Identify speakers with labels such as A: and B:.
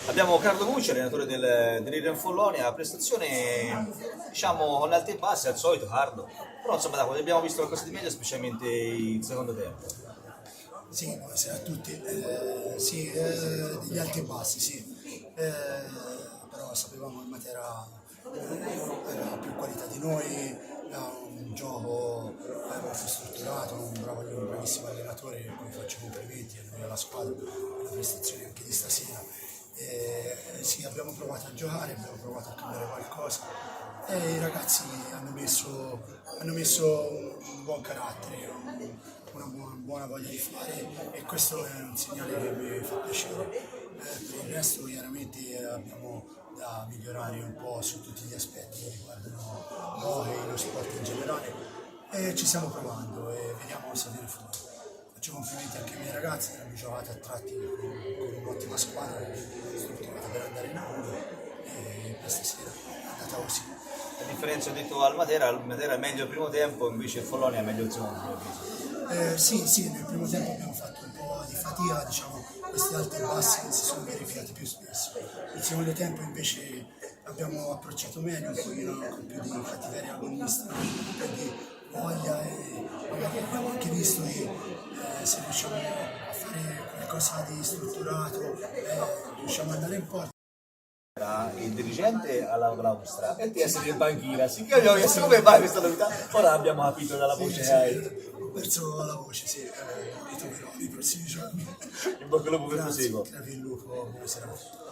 A: Abbiamo Carlo Mucci, allenatore dell'Irian Follonia, prestazione diciamo con alti e bassi al solito Carlo, però insomma dai, abbiamo visto qualcosa di meglio specialmente il secondo tempo.
B: Sì, buonasera a tutti. Sì, degli alti e bassi, sì. Però sapevamo che Matera aveva più qualità di noi, ha un gioco molto strutturato, un bravissimo allenatore a cui faccio complimenti, a noi alla squadra, per la prestazione anche di stasera. Sì, abbiamo provato a giocare, abbiamo provato a cambiare qualcosa e i ragazzi hanno messo un buon carattere, una buona voglia di fare e questo è un segnale che mi fa piacere. Per il resto chiaramente abbiamo da migliorare un po' su tutti gli aspetti che riguardano noi, lo sport in generale e ci stiamo provando e vediamo cosa viene fuori. Faccio complimenti anche ai miei ragazzi che hanno giocato a tratti con un'ottima squadra strutturata per andare in A1 e questa sera è andata così.
A: A differenza, ho detto al Matera è meglio il primo tempo, invece il Follonia è meglio il secondo, a mio avviso.
B: Sì, nel primo tempo abbiamo fatto un po' di fatica, diciamo, questi alti e bassi si sono verificati più spesso. Nel secondo tempo invece abbiamo approcciato meglio, un pochino con più di cattiveria agonistica, con più di voglia e magari abbiamo anche visto che se riusciamo a fare qualcosa di strutturato, riusciamo ad andare in porta.
A: Era il dirigente alla Claustra e ti essere in banchina, sì, io gli ho chiesto come fai questa novità, ora abbiamo capito dalla voce che hai.
B: Ho perso la voce, sì, lo ritroverò nei prossimi giorni.
A: In bocca al lupo per il proseguo.
B: Grazie, grazie il lupo, buona serata.